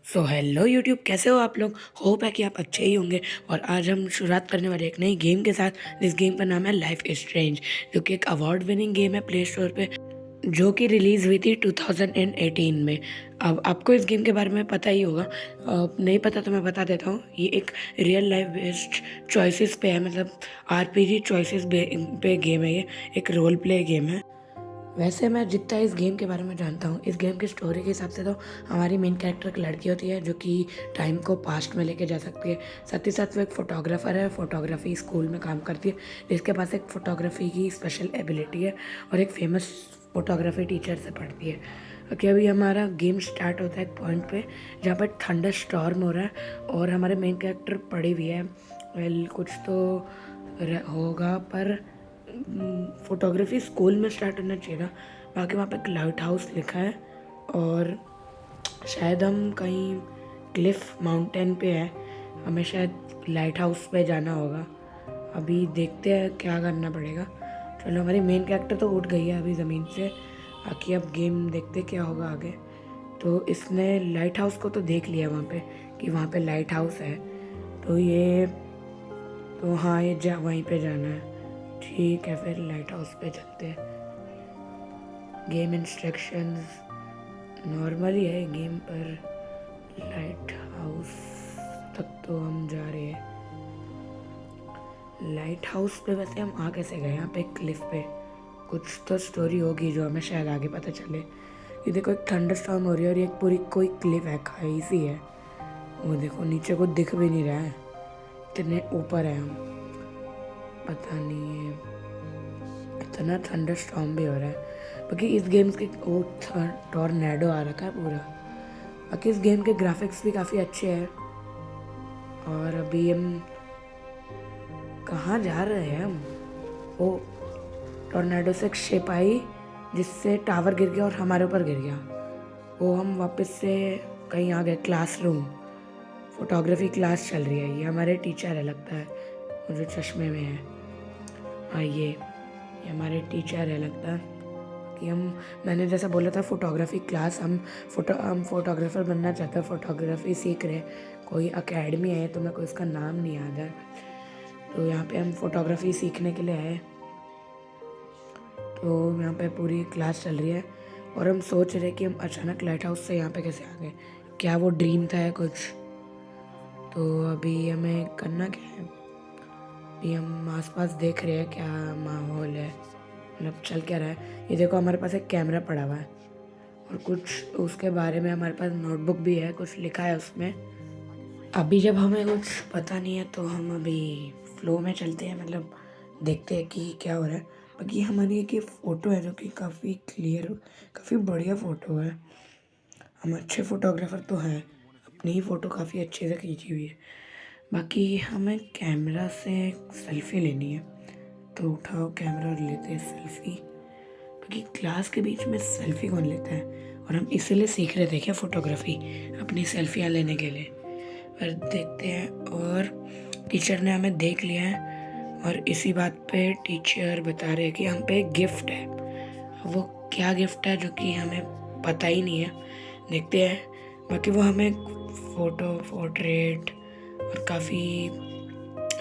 So hello YouTube, कैसे हो आप लोग। होप है कि आप अच्छे ही होंगे। और आज हम शुरुआत करने वाले एक नई गेम के साथ। इस गेम का नाम है लाइफ इज स्ट्रेंज, जो कि एक अवार्ड विनिंग गेम है प्ले स्टोर पे, जो कि रिलीज़ हुई थी 2018 में। अब आपको इस गेम के बारे में पता ही होगा। नहीं पता तो मैं बता देता हूँ। ये एक रियल लाइफ बेस्ड चॉइसेस पे है, मतलब आरपीजी चॉइसेस पे गेम है। ये एक रोल प्ले गेम है। वैसे मैं जितना इस गेम के बारे में जानता हूँ, इस गेम की स्टोरी के हिसाब से तो हमारी मेन कैरेक्टर एक लड़की होती है जो कि टाइम को पास्ट में लेके जा सकती है। साथ ही साथ वो एक फ़ोटोग्राफ़र है, फ़ोटोग्राफी स्कूल में काम करती है, जिसके पास एक फ़ोटोग्राफी की स्पेशल एबिलिटी है और एक फेमस फ़ोटोग्राफी टीचर से पढ़ती है। कि अभी हमारा गेम स्टार्ट होता है एक पॉइंट पे जहाँ पर थंडर स्टॉर्म हो रहा है और हमारे मेन कैरेक्टर पड़ी हुई है। वेल कुछ तो होगा, पर फोटोग्राफी स्कूल में स्टार्ट होना चाहिए था। बाकी वहाँ पे एक लाइट हाउस लिखा है और शायद हम कहीं क्लिफ माउंटेन पे है। हमें शायद लाइट हाउस पे जाना होगा। अभी देखते हैं क्या करना पड़ेगा। चलो, हमारी मेन कैरेक्टर तो उठ गई है अभी ज़मीन से। बाकी अब गेम देखते क्या होगा आगे। तो इसने लाइट हाउस को तो देख लिया वहाँ पे कि वहाँ पे लाइट हाउस है। तो ये तो हाँ, ये वहीं पे जाना है। ठीक है, फिर लाइट हाउस पे चलते हैं। गेम इंस्ट्रक्शंस नॉर्मल ही है गेम पर। लाइट हाउस तक तो हम जा रहे हैं। लाइट हाउस पे वैसे हम आ कैसे गए? यहाँ पे क्लिफ पे कुछ तो स्टोरी होगी जो हमें शायद आगे पता चले। ये देखो, एक थंडर स्टॉर्म हो रही है और ये पूरी कोई क्लिफ है, खाई सी है। वो देखो, नीचे को दिख भी नहीं रहा है, इतने ऊपर है हम। पता नहीं है, इतना थंडर स्टॉर्म भी हो रहा है। बाकी इस गेम के वो टॉर्नेडो आ रखा है पूरा। बाकी इस गेम के ग्राफिक्स भी काफ़ी अच्छे हैं। और अभी हम कहाँ जा रहे हैं हम? ओ, टॉर्नेडो से एक शिप आई जिससे टावर गिर गया और हमारे ऊपर गिर गया। वो हम वापस से कहीं आ गए, क्लासरूम। फोटोग्राफी क्लास चल रही है। ये हमारे टीचर है लगता है, वो जो चश्मे में है। हाँ, ये हमारे टीचर है लगता है कि मैंने जैसा बोला था फोटोग्राफी क्लास, हम फोटोग्राफर बनना चाहते हैं, फोटोग्राफी सीख रहे। कोई अकेडमी है, तो मेरे को इसका नाम नहीं याद है। तो यहाँ पे हम फोटोग्राफी सीखने के लिए आए। तो यहाँ पे पूरी क्लास चल रही है और हम सोच रहे कि हम अचानक लाइट हाउस से यहाँ पे कैसे आ गए। क्या वो ड्रीम था या कुछ? तो अभी हमें करना क्या है? अभी हम आसपास देख रहे हैं क्या माहौल है, मतलब चल क्या रहा है। ये देखो, हमारे पास एक कैमरा पड़ा हुआ है और कुछ उसके बारे में हमारे पास नोटबुक भी है, कुछ लिखा है उसमें। अभी जब हमें कुछ पता नहीं है तो हम अभी फ्लो में चलते हैं, मतलब देखते हैं कि क्या हो रहा है। बाकी हमारी एक ये फ़ोटो है जो कि काफ़ी क्लियर, काफ़ी बढ़िया फ़ोटो है। हम अच्छे फ़ोटोग्राफ़र तो हैं, अपनी ही फ़ोटो काफ़ी अच्छे से खींची हुई है। बाकी हमें कैमरा से सेल्फ़ी लेनी है, तो उठाओ कैमरा और लेते हैं सेल्फ़ी। बाकी क्लास के बीच में सेल्फ़ी कौन लेता है? और हम इसीलिए सीख रहे थे क्या फ़ोटोग्राफ़ी, अपनी सेल्फ़ियाँ लेने के लिए? पर देखते हैं। और टीचर ने हमें देख लिया है और इसी बात पे टीचर बता रहे हैं कि हम पे एक गिफ्ट है। वो क्या गिफ्ट है जो कि हमें पता ही नहीं है, देखते हैं। बाकी वो हमें फ़ोटो, पोर्ट्रेट और काफ़ी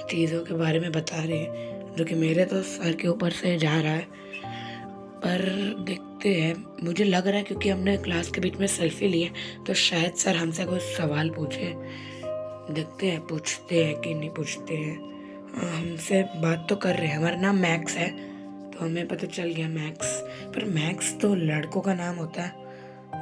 चीज़ों के बारे में बता रहे हैं, जो कि मेरे तो सर के ऊपर से जा रहा है। पर देखते हैं, मुझे लग रहा है क्योंकि हमने क्लास के बीच में सेल्फी ली है तो शायद सर हमसे कोई सवाल पूछे। देखते हैं पूछते हैं कि नहीं पूछते हैं। हमसे बात तो कर रहे हैं। हमारा नाम मैक्स है तो हमें पता चल गया मैक्स। पर मैक्स तो लड़कों का नाम होता है,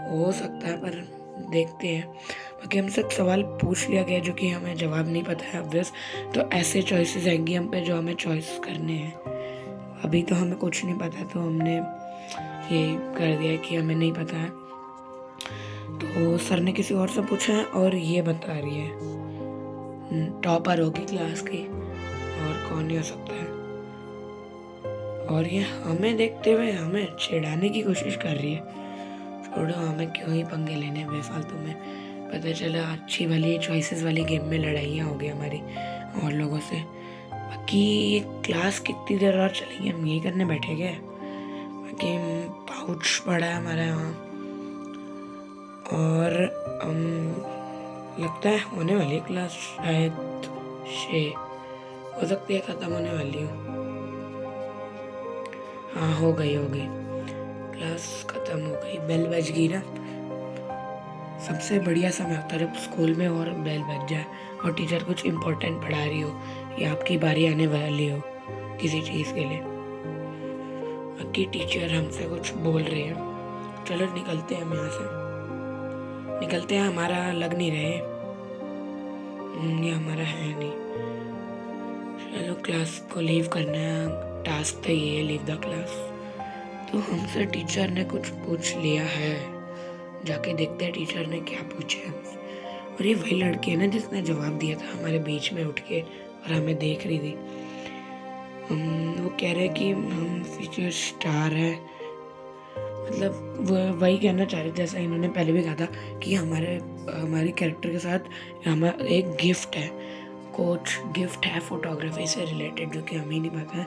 हो सकता है, पर देखते हैं। बाकी हमसे एक सवाल पूछ लिया गया जो कि हमें जवाब नहीं पता है ऑब्वियस। तो ऐसे चॉइसेस आएंगी हम पे जो हमें चॉइस करने हैं। अभी तो हमें कुछ नहीं पता, तो हमने ये कर दिया कि हमें नहीं पता है। तो सर ने किसी और से पूछा है और ये बता रही है टॉपर होगी क्लास की, और कौन ही हो सकता है। और ये हमें देखते हुए हमें चिढ़ाने की कोशिश कर रही है। छोड़ो, हमें क्यों ही पंगे लेने बेफालतू में। पता चला अच्छी वाली चॉइसेस वाली गेम में लड़ाइयाँ हो गई हमारी और लोगों से। बाकी ये क्लास कितनी देर और चलेगी, हम यही करने बैठे गए। बाकी पाउच पड़ा है हमारा यहाँ और हम लगता है होने वाली क्लास शायद 6 हो सकती है, ख़त्म होने वाली हो। हाँ हो गई क्लास ख़त्म हो गई। बेल बज गई ना। सबसे बढ़िया समय होता है जब स्कूल में और बेल बज जाए और टीचर कुछ इम्पोर्टेंट पढ़ा रही हो या आपकी बारी आने वाली हो किसी चीज़ के लिए। बाकी टीचर हमसे कुछ बोल रहे हैं, चलो निकलते हैं हम यहाँ से। निकलते हैं, हमारा लग नहीं रहे। ये हमारा है नहीं। चलो क्लास को लीव करना है, टास्क तो ये है, लीव द क्लास। तो हमसे टीचर ने कुछ पूछ लिया है, जाके देखते हैं टीचर ने क्या पूछा है हमसे। और ये वही लड़की है ना जिसने जवाब दिया था हमारे बीच में उठ के और हमें देख रही थी। वो कह रहे कि हम फ्यूचर स्टार है, मतलब वो वही कहना चाह रहे जैसा इन्होंने पहले भी कहा था कि हमारे कैरेक्टर के साथ हमारा एक गिफ्ट है, कुछ गिफ्ट है फोटोग्राफी से रिलेटेड, जो कि हमें नहीं पता है,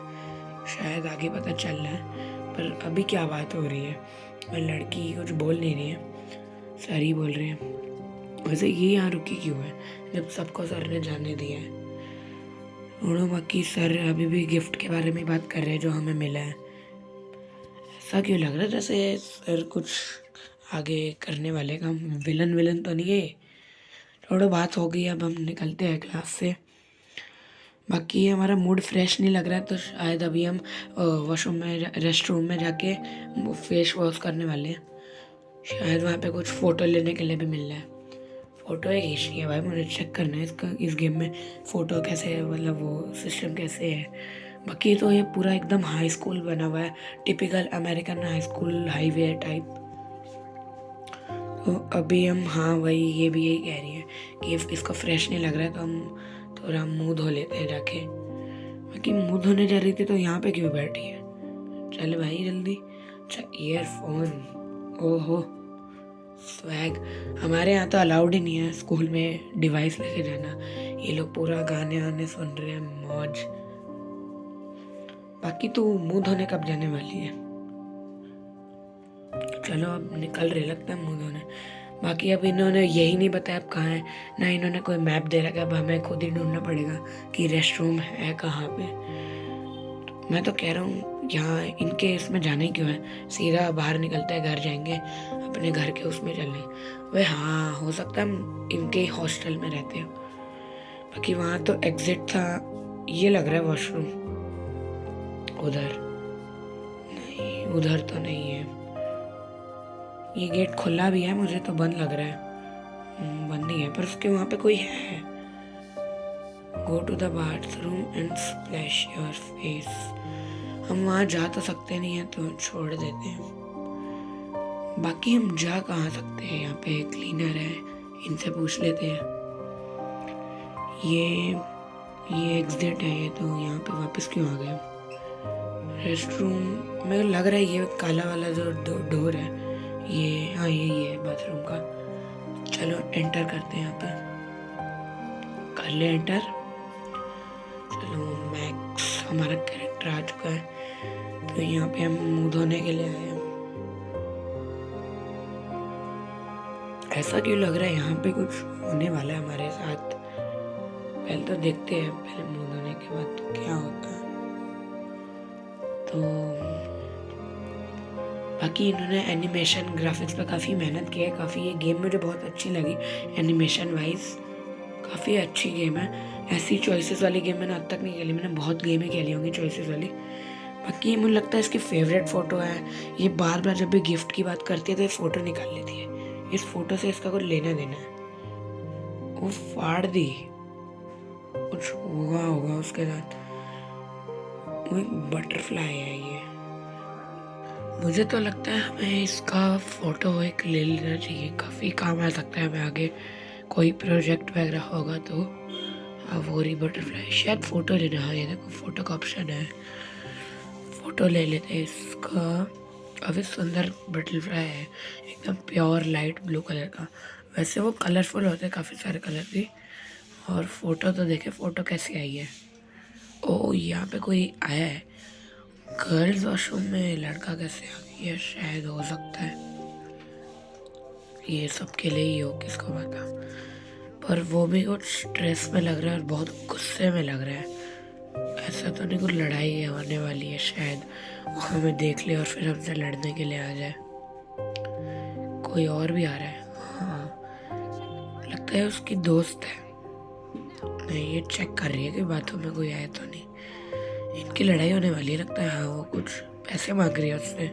शायद आगे पता चल रहा है। पर अभी क्या बात हो रही है, लड़की कुछ बोल नहीं रही है, सर ही बोल रहे हैं। वैसे ये यहाँ रुकी क्यों है जब सबको सर ने जाने दिया है? उड़ो, बाकी सर अभी भी गिफ्ट के बारे में बात कर रहे हैं जो हमें मिला है। ऐसा क्यों लग रहा है जैसे सर कुछ आगे करने वाले का, विलन तो नहीं है। थोड़ा बात हो गई, अब हम निकलते हैं क्लास से। बाकी हमारा मूड फ्रेश नहीं लग रहा है तो शायद अभी हम वॉशरूम में, रेस्ट रूम में जाके फेस वॉश करने वाले हैं। शायद वहाँ पे कुछ फ़ोटो लेने के लिए भी मिल रहा है। फ़ोटो ही खींचनी है भाई, मुझे चेक करना है इसका, इस गेम में फ़ोटो कैसे है, मतलब वो सिस्टम कैसे है। बाकी तो ये पूरा एकदम हाई स्कूल बना हुआ है, typical American high school highway type. तो अभी हम, हाँ वही, ये भी यही कह रही है कि इसको फ्रेश नहीं लग रहा है तो हम थोड़ा मुँह धो लेते हैं जाके। बाकी मुँह धोने जा रही थी तो यहाँ पे क्यों बैठी है? चल भाई जल्दी। अच्छा ईयरफोन, ओहो स्वैग। हमारे यहाँ तो अलाउड ही नहीं है स्कूल में डिवाइस लेके जाना। ये लोग पूरा गाने वाने सुन रहे हैं, मौज। बाकी तू मुंह धोने कब जाने वाली है? चलो अब निकल रहे लगता है मुंह धोने। बाकी अब इन्होंने यही नहीं बताया अब कहाँ है, ना इन्होंने कोई मैप दे रखा है। अब हमें खुद ही ढूंढना पड़ेगा कि रेस्ट रूम है कहाँ पे। तो मैं तो कह रहा हूँ यहाँ इनके इसमें जाना ही क्यों है, सीधा बाहर निकलता है, घर जाएंगे, अपने घर के उसमें चलें। वे हाँ, हो सकता है हम इनके हॉस्टल में रहते हो। बाकी वहाँ तो एग्जिट था, ये लग रहा है वॉशरूम। उधर नहीं, उधर तो नहीं है। ये गेट खुला भी है, मुझे तो बंद लग रहा है। बंद नहीं है, पर उसके वहाँ पे कोई है। Go to the bathroom and splash your face. हम वहाँ जा तो सकते नहीं हैं तो छोड़ देते हैं। बाकी हम जा कहाँ सकते हैं, यहाँ पे क्लीनर है, इनसे पूछ लेते हैं। ये एग्जिट है, ये तो यहाँ पे वापस क्यों आ गए? रेस्ट रूम में लग रहा है ये काला वाला जो डोर है, ये, हाँ यही है बाथरूम का। चलो एंटर करते हैं, यहाँ पे कर ले एंटर। चलो मैक्स हमारा कैरेक्टर आ चुका है, तो यहाँ पे हम मुंह धोने के लिए आए हैं। ऐसा क्यों लग रहा है यहाँ पे कुछ होने वाला है हमारे साथ? पहले तो देखते हैं, पहले मुंह धोने के बाद तो क्या होता है। तो बाकी इन्होंने एनिमेशन ग्राफिक्स पे काफ़ी मेहनत की है, काफ़ी। ये गेम मुझे बहुत अच्छी लगी एनिमेशन वाइज, काफ़ी अच्छी गेम है। ऐसी चॉइसेस वाली गेम मैंने अब तक नहीं खेली, मैंने बहुत गेमें खेली होंगी चॉइसेस वाली। बाकी मुझे लगता है इसकी फेवरेट फ़ोटो है। ये बार बार जब भी गिफ्ट की बात करती है तो ये फ़ोटो निकाल लेती है। इस फोटो से इसका कुछ लेना देना है। वो फाड़ दी, कुछ हुआ होगा उसके साथ। वो एक बटरफ्लाई है ये। मुझे तो लगता है हमें इसका फोटो एक ले लेना चाहिए, काफ़ी काम आ सकता है हमें आगे कोई प्रोजेक्ट वगैरह होगा तो। हाँ वो रही बटरफ्लाई, शायद फ़ोटो लेना। हाँ ये देखो फ़ोटो का ऑप्शन है, फ़ोटो ले लेते हैं इसका। काफ़ी सुंदर बटरफ्लाई है, एकदम प्योर लाइट ब्लू कलर का। वैसे वो कलरफुल होते हैं काफ़ी सारे कलर की। और फ़ोटो तो देखे फ़ोटो कैसी आई है। ओ यहाँ पे कोई आया है। गर्ल्स वॉशरूम में लड़का कैसे आ गया? शायद हो सकता है ये सबके लिए ही हो, किसको पता। और वो भी कुछ स्ट्रेस में लग रहा है और बहुत गुस्से में लग रहा है। ऐसा तो नहीं कुछ लड़ाई होने वाली है शायद, वो हमें देख ले और फिर हमसे लड़ने के लिए आ जाए। कोई और भी आ रहा है, हाँ लगता है उसकी दोस्त है। नहीं, ये चेक कर रही है कि बातों में कोई आया तो नहीं। इनकी लड़ाई होने वाली है लगता है। हाँ, वो कुछ पैसे मांग रही है उससे।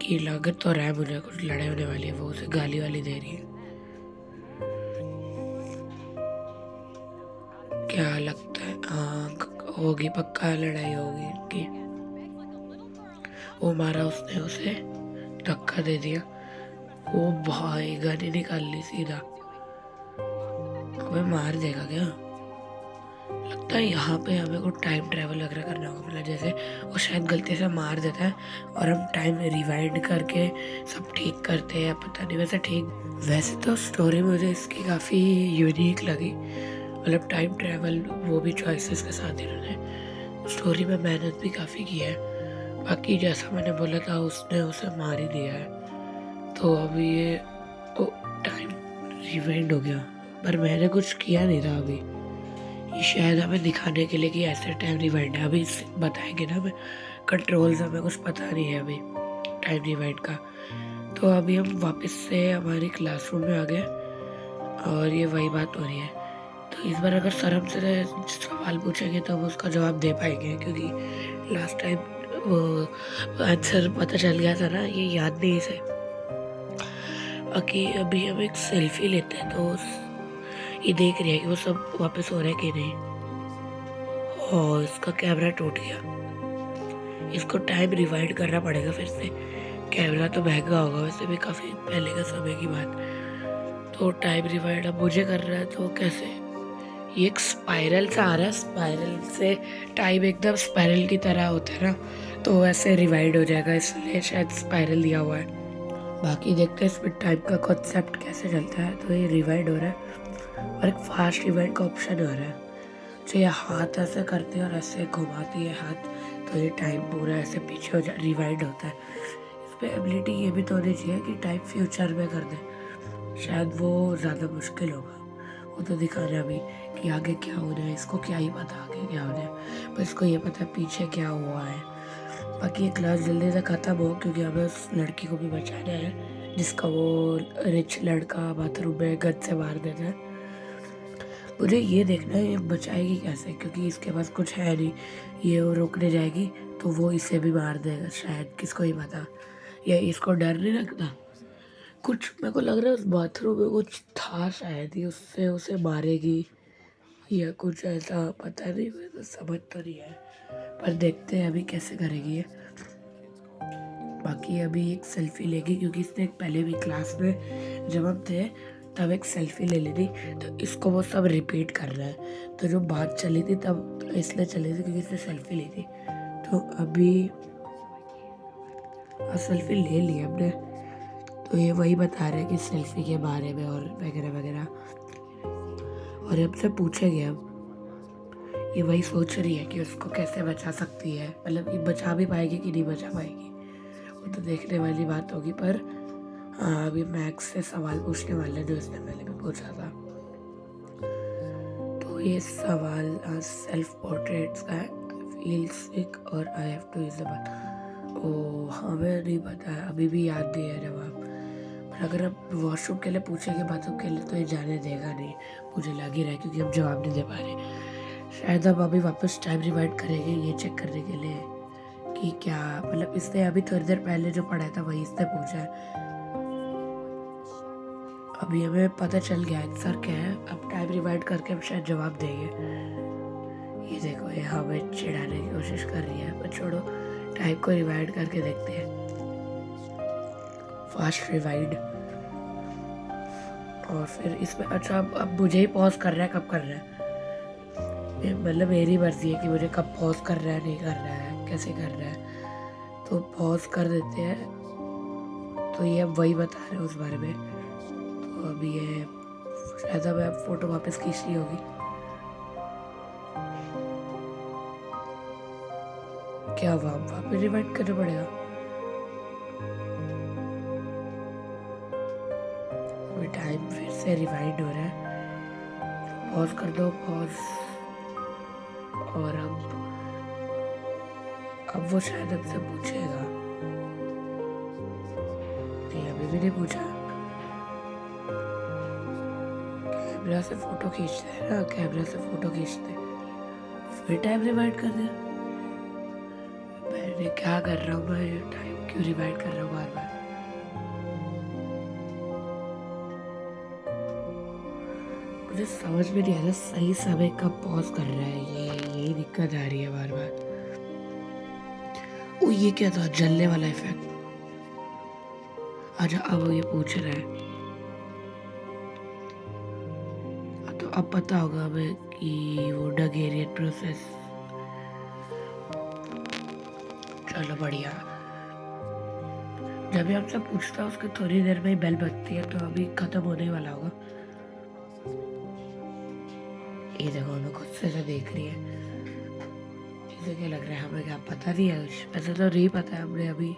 की लागत तो रहा है मुझे कुछ लड़ाई होने वाली है, वो उसे गाली वाली दे रही है। क्या लगता है? हाँ होगी, पक्का लड़ाई होगी इनकी। वो मारा उसने उसे, धक्का दे दिया। वो भाई गन ही निकाल ली सीधा। हमें मार देगा क्या? लगता है यहाँ पे हमें कुछ टाइम ट्रैवल वगैरह करना होगा। मतलब जैसे वो शायद गलती से मार देता है और हम टाइम रिवाइंड करके सब ठीक करते हैं, पता नहीं। वैसे तो स्टोरी मुझे इसकी काफ़ी यूनिक लगी। मतलब टाइम ट्रैवल वो भी चॉइसेस के साथ इन्होंने स्टोरी में मेहनत भी काफ़ी की है। बाकी जैसा मैंने बोला था, उसने उसे मार ही दिया है। तो अभी ये टाइम रिवाइंड हो गया, पर मैंने कुछ किया नहीं था अभी। ये शायद हमें दिखाने के लिए कि ऐसे टाइम रिवाइंड है। अभी बताएंगे ना हमें कंट्रोल्स, हमें कुछ पता नहीं है अभी टाइम रिवाइंड का। तो अभी हम वापस से हमारी क्लासरूम में आ गए और ये वही बात हो रही है। तो इस बार अगर सर हमसे सवाल पूछेंगे तो हम उसका जवाब दे पाएंगे, क्योंकि लास्ट टाइम वो आंसर पता चल गया था ना, ये याद नहीं है इसे। बाकी अभी हम एक सेल्फी लेते हैं तो ये देख रही है कि वो सब वापस हो रहा है कि नहीं। और इसका कैमरा टूट गया, इसको टाइम रिवाइंड करना पड़ेगा फिर से। कैमरा तो महंगा होगा, वैसे भी काफ़ी पहले का समय की बात। तो टाइम रिवाइंड अब मुझे कर रहा है, तो कैसे? ये एक स्पाइरल सा आ रहा है, स्पाइरल से टाइम एकदम स्पाइरल की तरह होता है ना, तो वैसे रिवाइंड हो जाएगा, इसलिए शायद स्पाइरल दिया हुआ है। बाकी देखते हैं इसमें टाइम का कॉन्सेप्ट कैसे चलता है। तो ये रिवाइंड हो रहा है और एक फास्ट रिवाइंड का ऑप्शन हो रहा है। तो ये हाथ ऐसे करती है और ऐसे घुमाती है हाथ, तो ये टाइम पूरा ऐसे पीछे हो जाए, रिवाइंड होता है। इस पर एबिलिटी ये भी तो होनी चाहिए कि टाइम फ्यूचर में कर दे, शायद वो ज़्यादा मुश्किल होगा। वो तो दिखाना भी कि आगे क्या होना है, इसको क्या ही पता आगे क्या होना है, पर इसको ये पता है पीछे क्या हुआ है। बाकी ये क्लास जल्दी से ख़त्म हो, क्योंकि हमें उस लड़की को भी बचाना है जिसका वो रिच लड़का बाथरूम में गन से मार देता है। मुझे ये देखना है ये बचाएगी कैसे, क्योंकि इसके पास कुछ है नहीं। ये वो रोकने जाएगी तो वो इसे भी मार देगा शायद, किसको ही पता। या इसको डर नहीं लगता कुछ? मेरे को लग रहा है उस बाथरूम में कुछ था शायद, ही उससे उसे मारेगी या कुछ ऐसा, पता नहीं, मैं तो समझ तो नहीं है, पर देखते हैं अभी कैसे करेगी ये। बाकी अभी एक सेल्फी लेगी, क्योंकि इसने पहले भी क्लास में जब हम थे तब एक सेल्फी ले ली थी, तो इसको वो सब रिपीट कर रहा है। तो जो बात चली थी तब इसलिए चली थी क्योंकि इसने सेल्फी ली थी। तो अभी सेल्फी ले ली हमने, तो ये वही बता रहे हैं कि सेल्फी के बारे में और वगैरह वगैरह, और हमसे पूछेंगे। अब ये वही सोच रही है कि उसको कैसे बचा सकती है, मतलब ये बचा भी पाएगी कि नहीं बचा पाएगी, वो तो देखने वाली बात होगी। पर हाँ, अभी मैक्स से सवाल पूछने वाले जो इसने पहले भी पूछा था। तो ये सवाल सेल्फ पोर्ट्रेट्स का है। फील सिक और I have to use the bath. Oh हमें नहीं पता है, अभी भी याद नहीं है जवाब। पर अगर अब वॉशरूम के लिए पूछेंगे, बाथरूम के लिए, तो ये जाने देगा नहीं, मुझे लग ही रहा है, क्योंकि हम जवाब नहीं दे पा रहे। शायद अब अभी वापस टाइम रिवाइंड करेंगे ये चेक करने के लिए कि क्या, मतलब इसने अभी थोड़ी देर पहले जो पढ़ा था वही इसने पूछा है। अभी हमें पता चल गया आंसर क्या है, अब टाइम रिवाइंड करके हम शायद जवाब देंगे। ये देखो, ये हमें चिढ़ाने की कोशिश कर रही है, पर छोड़ो, टाइम को रिवाइंड करके देखते हैं। फास्ट रिवाइंड, और फिर इसमें अच्छा अब मुझे ही पॉज कर रहा है, कब कर रहा है, मतलब मेरी मर्जी है कि मुझे कब पॉज कर रहा है, नहीं कर रहा है, कैसे कर रहा है। तो पॉज कर देते हैं, तो ये अब वही बता रहे हैं उस बारे में। तो अभी ये शायद अब फोटो वापस खींचनी होगी। क्या वापस रिवाइंड करना पड़ेगा? अभी टाइम फिर से रिवाइंड हो रहा है। पॉज कर दो, पॉज। और अब वो शायद हमसे पूछेगा। नहीं, अभी भी नहीं पूछा। कैमरा से फोटो खींचते हैं ना, कैमरा से फोटो खींचते। फिर टाइम रिवाइंड कर दिया। मैंने क्या कर रहा हूँ, मैं टाइम क्यों रिवाइंड कर रहा हूँ बार बार। मुझे समझ में नहीं आ रहा सही समय कब पॉज कर रहा है। यही दिक्कत आ रही है बार बार। ओ, ये क्या था, जलने वाला इफेक्ट। अच्छा, अब ये पूछ रहा है। तो अब पता होगा हमें कि वो डगेरियन प्रोसेस। चलो बढ़िया। जब भी हमसे पूछता है उसके थोड़ी देर में ही बेल बजती है, तो अभी खत्म होने वाला होगा। ये देखो, हमें खुद से देख रही है। इसे क्या लग रहा है, हमें क्या पता नहीं है कुछ। वैसे तो नहीं पता है, हमने अभी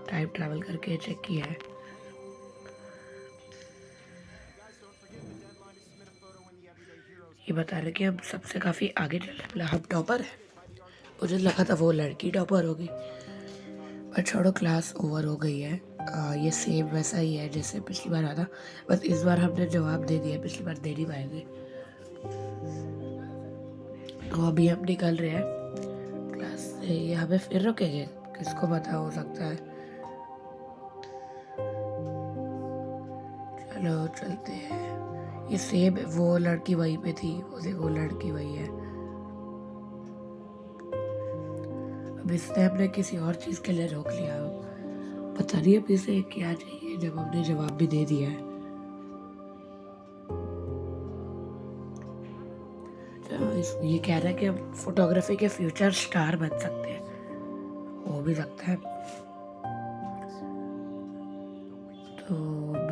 टाइम ट्रैवल करके चेक किया है। ये बता रहे कि हम सबसे काफी आगे चले, मतलब हम टॉपर है। मुझे लगा था वो लड़की टॉपर होगी, पर छोड़ो, क्लास ओवर हो गई है। ये सेम वैसा ही है जैसे पिछली बार आता। बस इस बार हमने जवाब दे दिया, पिछली बार दे नहीं पाएंगे। तो अभी हम निकल रहे हैं क्लास से। ये हमें फिर रुकेंगे, किसको पता, हो सकता है। चलो चलते हैं। ये सेम वो लड़की वहीं पे थी, वो देखो, वो लड़की वही है। अब इसने हमने किसी और चीज़ के लिए रोक लिया। पता नहीं अब इसे क्या चाहिए, जब हमने जवाब भी दे दिया है। ये कह रहा है कि हम फोटोग्राफी के फ्यूचर स्टार बन सकते हैं। हो भी सकता है। तो अब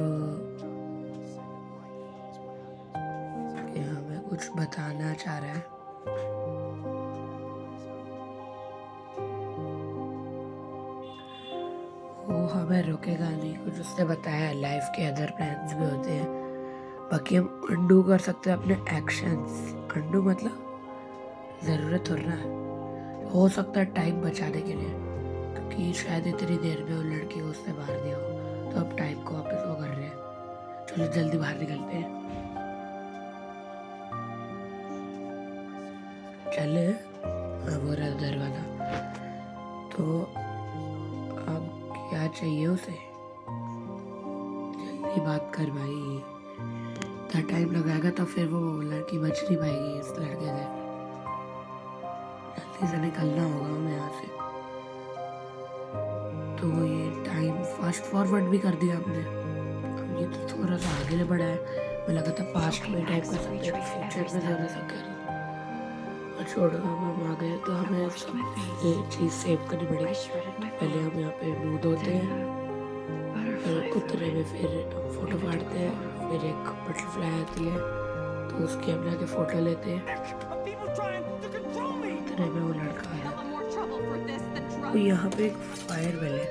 हमें कुछ बताना चाह रहा है। वो हमें रुकेगा नहीं, कुछ उसने बताया लाइफ के अदर प्लान्स भी होते हैं। बाकी हम अंडू कर सकते हैं अपने एक्शंस। अंडू मतलब ज़रूरत हो रहा है, हो सकता है टाइम बचाने के लिए, क्योंकि शायद इतनी देर में वो लड़की को उसने मार दिया हो। तो अब टाइम को वापस वो कर रहे हैं। चलो जल्दी बाहर निकलते हैं। चले, वो रहा दरवाजा। तो अब क्या चाहिए उसे, जल्दी बात कर भाई। इतना टाइम लगाएगा तो फिर वो लड़की बच नहीं पाएगी इस लड़के से। जल्दी से निकलना होगा हमें यहाँ से। तो ये टाइम फास्ट फॉरवर्ड भी कर दिया हमने। अब ये तो थोड़ा सा आगे बढ़ा है। मुझे लगा था पास्ट में टाइप कर सकते हैं, फ्यूचर में ज़्यादा सा कर। और छोड़ो, हम आ गए तो हमें सब ये चीज़ सेव करनी पड़ेगी। पहले हम यहाँ पे मुँह धोते हैं, फिर कुतरे में फिर फोटो फाड़ते हैं। फिर एक बटरफ्लाई आती है, तो उसकी हम जाके फ़ोटो लेते हैं। कुतरे में वो लड़का आ जाता है। तो यहाँ पे एक फायर बेल है।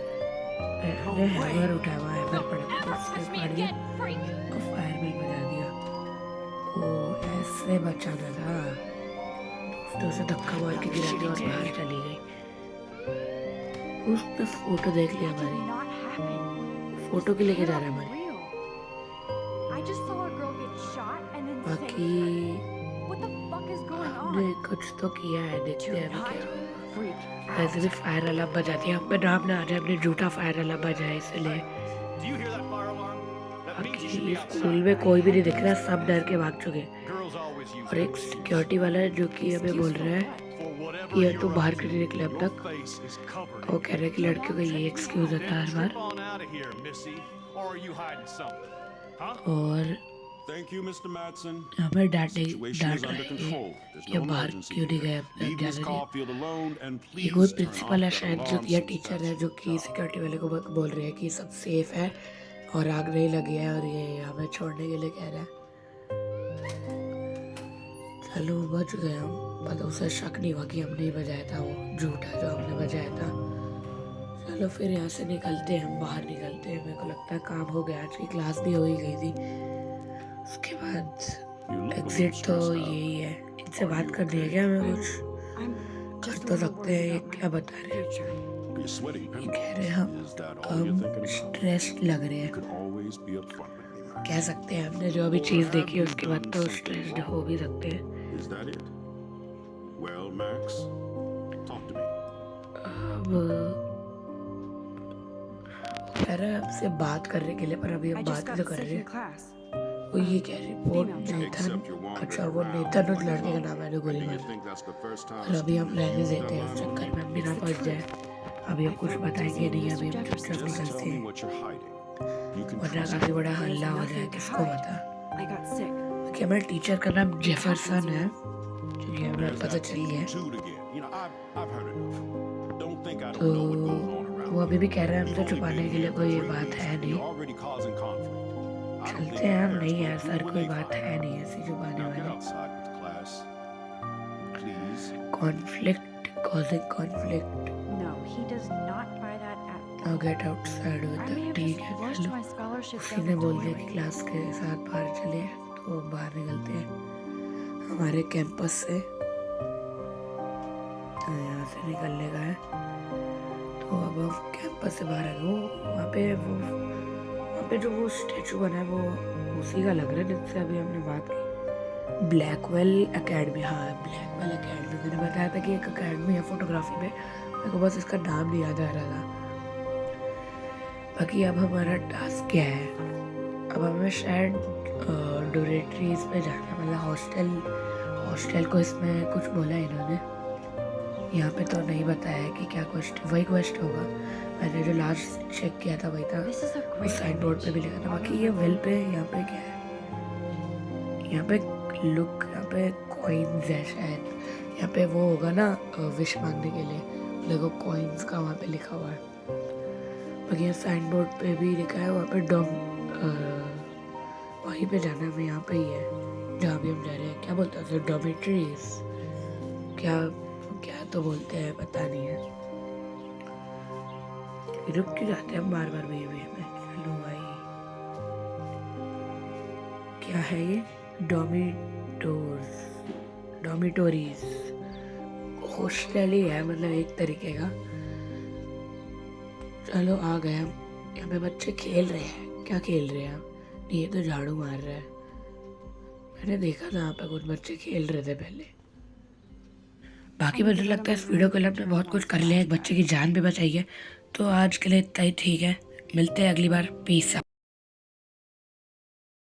मैंने हैमर उठाया हुआ, हैमर पड़ा था, उससे फाड़ दिया और फायर बेल बजा दिया। वो ऐसे बचाना था। तो उसे धक्का मार के गिरा दिया और बाहर चली गई। उसने फोटो देख लिया हमारी, फोटो के लेके जा रहा है हमारी। बाकी हमने कुछ तो किया है, देखते हैं अभी क्या होगा। वैसे भी फायर अलार्म बजा दिया, हमें नाम ना आ जाए हमने झूठा फायर अलार्म बजाया इसलिए। बाकी स्कूल में कोई भी नहीं दिख रहा, सब डर के भाग चुके। और एक सिक्योरिटी वाला है जो कि हमें बोल रहा है कि यार तू बाहर क्यों नहीं निकले अब तक। वो कह रहे हैं कि लड़कियों का ये एक्सक्यूज होता है हर बार। और हमें डांट रहे ये बाहर क्यों नहीं गए अब गैलरी। ये कोई प्रिंसिपल है शायद, जो या टीचर है, जो कि सिक्योरिटी वाले को बोल रहे हैं कि सब सेफ है और आग नहीं लगी है, और ये हमें छोड़ने के लिए कह रहा है। चलो बच गए हम, पता उसे शक नहीं हुआ कि हमने ही बजाया था, वो झूठा जो हमने बजाया था। चलो फिर यहाँ से निकलते हैं, हम बाहर निकलते हैं। मेरे को लगता है काम हो गया, आज की क्लास भी हो ही गई थी। उसके बाद एग्जिट तो यही है। इनसे बात करनी है क्या? हमें कुछ कर तो सकते हैं। ये क्या बता रहे हैं? ये कह रहे हैं हम स्ट्रेस्ड लग रहे हैं। कह सकते हैं, हमने जो अभी चीज़ देखी है उसके बाद तो स्ट्रेस्ड हो भी सकते हैं। अब कह रहा है आपसे बात करने के लिए, पर अभी हम बात तो कर रहे हैं। वो ये कह रही वो नेथन, अच्छा वो नेथन उस लड़के का नाम है जो गोली मारा। और अभी हम रहने देते हैं, उस चक्कर में हम बिना फंस जाए। अभी हम कुछ बताएंगे नहीं, अभी हम चुपचाप निकलते हैं, वरना काफी बड़ा हल्ला हो जाए, किसको पता। कि हमारे टीचर का नाम जेफरसन है, जो कि हमें पता चल गया। तो वो अभी भी कह रहा है हमसे छुपाने के लिए कोई बात है नहीं। चलते हैं हम। नहीं यार सर, कोई बात है नहीं ऐसी छुपाने वाली। Conflict, causing conflict. Now get outside with them। ठीक है चलो। उसी ने बोल दिया कि क्लास के साथ बाहर चले, तो बाहर निकलते हैं हमारे कैंपस से। यहाँ से निकलने का है, तो अब हम कैंपस से बाहर आ गए। वहाँ पे जो वो स्टैचू बना है वो उसी का लग रहा है जिससे अभी हमने बात की। Blackwell academy. हाँ, ब्लैकवेल एकेडमी। मैंने बताया था कि एक एकेडमी है फोटोग्राफी में, मेरे को बस इसका नाम नहीं याद आ रहा था। बाकी अब हमारा टास्क क्या है? अब हमें शायद डोरेटरीज पे जाना है, मतलब हॉस्टल को इसमें कुछ बोला है इन्होंने। यहाँ पे तो नहीं बताया है कि क्या क्वेश्चन, वही क्वेश्चन होगा। मैंने जो लास्ट चेक किया था वही था, उस साइन बोर्ड पे भी लिखा था। बाकी ये वेल पे यहाँ पे क्या है? यहाँ पे लुक, यहाँ पे कॉइन्स है शायद। यहाँ पे वो होगा ना विश मांगने के लिए, देखो कॉइन्स का वहाँ पे लिखा हुआ है। बाकी यहाँ साइन बोर्ड पे भी लिखा है, वहाँ पे वहीं पे जाना है। यहाँ पे ही है जहाँ भी हम जा रहे हैं। क्या बोलते हैं उसे? डॉर्मेट्रीज क्या तो बोलते हैं, पता नहीं है। रुक क्यों जाते हैं हम बार बार बीच में? चलो भाई, क्या है ये? डॉर्मिटोरीज हॉस्टल ही है, मतलब एक तरीके का। चलो आ गए हम। यहाँ पे बच्चे खेल रहे हैं। क्या खेल रहे हैं? ये तो झाड़ू मार रहा है। मैंने देखा था यहाँ पे कुछ बच्चे खेल रहे थे पहले। बाकी मुझे लगता है इस वीडियो के लिए हमने बहुत कुछ कर लिया है, एक बच्चे की जान भी बचाई है। तो आज के लिए इतना ही ठीक है, मिलते हैं अगली बार। पीस।